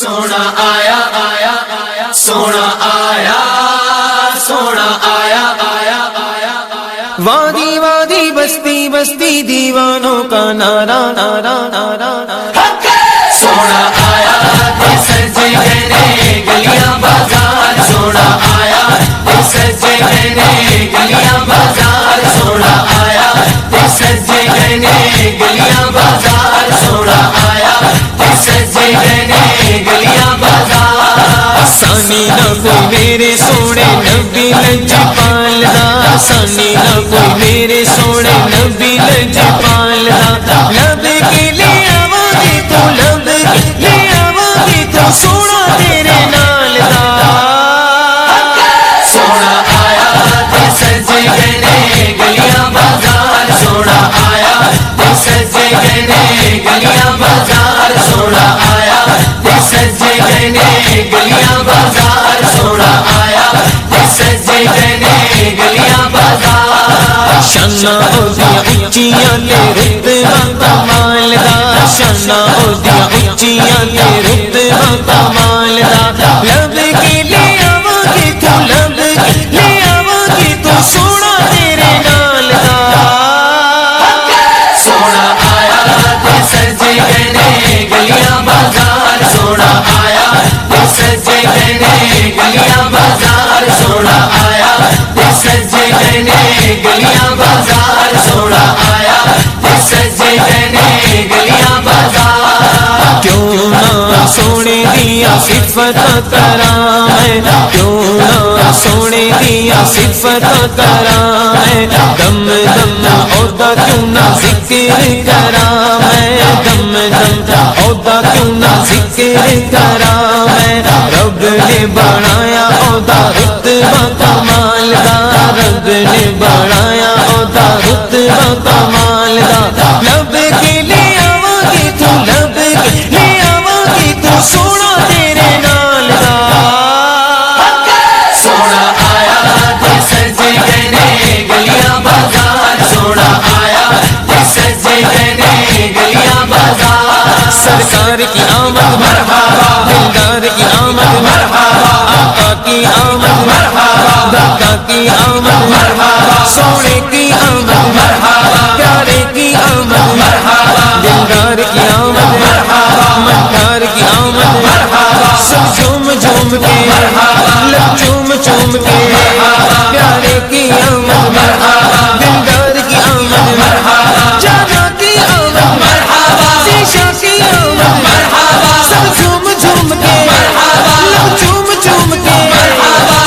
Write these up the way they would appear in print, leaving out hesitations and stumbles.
سونا آیا آیا آیا سونا آیا سونا آیا آیا آیا آیا وادی وادی بستی بستی دیوانوں کا نعرہ نعرہ نعرہ سونا آیا سجے گئے گلیاں بازار سونا آیا سجے گئے گلیاں بازار سونا آیا سجے گئے گلیاں بازار سونا آیا سجے گئے گلیاں بازار سانی نہ کوئی میرے سونے نبی لجپال دا سانی نہ کوئی میرے سونے نبی لجپال دا لب کے لے آواں تو لب کے لے آواں تو سونا تیرے نال دا سونا آیا سجے گئے گلیاں بازار سونا آیا سجے گئے گلیاں بازار سونا آیا سجے گئے گلیاں بازار سونا آیا سجے گئے گلیاں بازار شاناں اودیاں اونچیاں تے رتبہ کمال دا شاناں اودیاں اونچیاں تے رتبہ کمال دا لب کے لے آواں تو لب کے لے آواں تو سونا تیرے نال دا سونا آیا سجے گئے گلیاں بازار سونا آیا سجے گئے گلیاں بازار سونا آیا سجے گئے گلیاں بازار سونا آیا سجے گئے گلیاں بازار کیوں نہ سونے دیا صفت کراں میں کیوں نہ سونے دیا صفت کراں میں دم دم عہدہ کیوں نہ ذکر کراں میں دم دم عہدہ کیوں نہ ذکر کراں میں رب نے بنایا عہدہ رتبہ کمال دا رب نے بنایا عہدہ رتبہ کمال دا لب کے لے آواں تو لب کے لے آواں تو سونا تیرے نال دا سونا آیا سجے گئے گلیاں بازار سونا آیا سجے گئے گلیاں بازار سرکار کی آمد مرحبا دلدار کی آمد مرحبا آقا کی آمد مرحبا داتا کی آمد مرحبا سونے کی آمد مرحبا پیارے کی آمد مرحبا دلدار کی آمد مرحبا مدار کی آمد مرحبا سب جھوم جھوم کے لب چوم چوم کے پیارے کی آمد مرحبا دلدار کی آمد مرحبا جانا کی آمد مرحبا شیشہ کی آمد مرحبا سب جھوم جھوم کے لب چوم چوم کے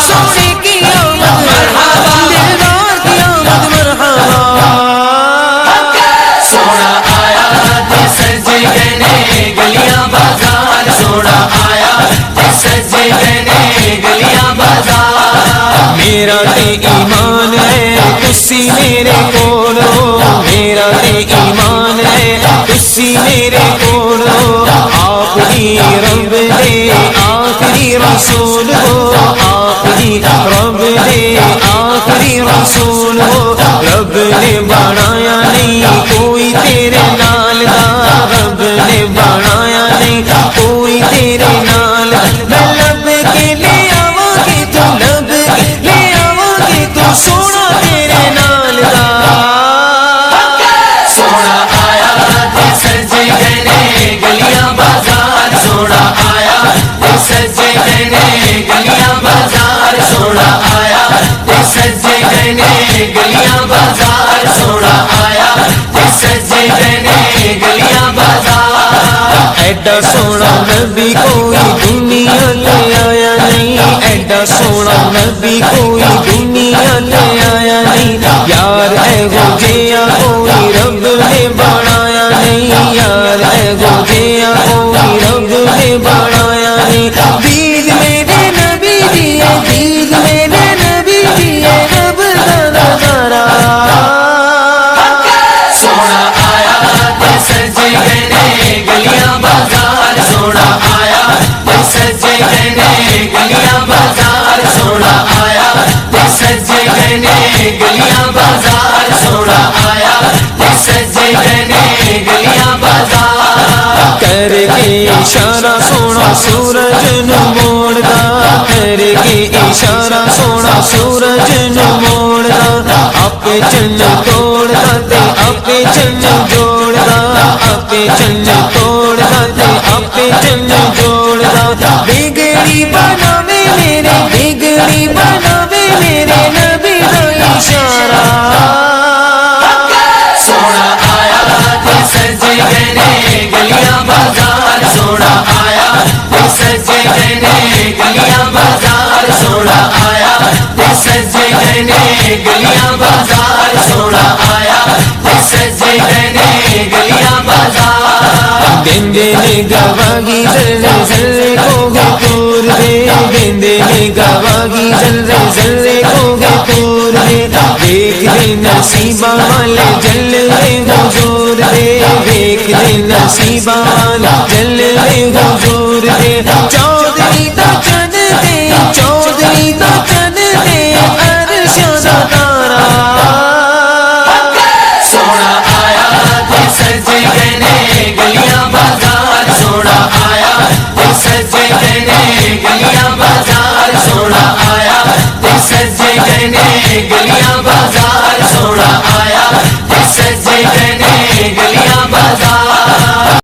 سونے کی آمد مرحبا دلدار کی آمد مرحبا سونا آیا سجے گئے گلیاں بازار سونا آیا سجے گئے گلیاں بازار میرا تے ایمان ہے تسی میرے کول ہو میرا تے ایمان ہے تسی میرے کول ہو آخری رب دے آخری رسول ہو آخری رب دے آخری رسول ہو رب نے بنایا نہیں کوئی تیرے نال دا رب نے بنایا نہیں کوئی تیرے نال میں لب کے لے آواں تو لب کے لے آواں تو سونا تیرے نال دا سونا آیا سجے گئے گلیاں بازار سونا آیا سجے گئے گلیاں بازار سونا آیا سجے گئے گلیاں بازار سونا آیا سجے گئے گلیاں بازار ایڈا سونا نبی کوئی دنیا لے آیا نہیں ایڈا سونا نبی کوئی دنیا لے آیا نہیں یار اے ہو جیا کوئی رب نے بنایا نہیں یار اے ہو جیا کوئی رب نے بنایا نہیں دید میرے نبی دیے دید میرے نبی دیے رب دا نظارہ سونا آیا سجے گئے گلیاں بازار سونا آیا سجے گئے گلیاں بازار سونا آیا سجے گئے گلیاں بازار سونا آیا سجے گئے گلیاں بازار کر کے اشارہ سونا سورج نو موڑدا کر کے اشارہ سونا سورج نو موڑدا اپے چن توڑدا تے اپے چن جوڑدا اپے چن توڑدا تے اپے چن جوڑدا بگڑی بناوے میرے بگڑی بناوے میرے نبی دا اشارہ سونا آیا تے سجے گنے گلیاں بازار سونا آیا تے سجے گنے گلیاں بازار سونا آیا تے سجے گنے گلیاں بازار سونا آیا تے سجے گنے گلیاں بازار گندے نے گواگی زلے زلے کو گے تور دے گندے نے گواگی زلے زلے کو گے تور دے دیکھ دے نصیبہ والے جلوے حضور دے دیکھ دے نصیبہ والے جلوے حضور دے چودھری دا چن دے چودھری دا چن دے عرش دا تارا سونا آیا تے سجے گنے گلیاں بازار سونا آیا تے سجے گنے گلیاں بازار سونا آیا تے سجے گنے گلیاں بازار سونا آیا تے سجے گنے گلیاں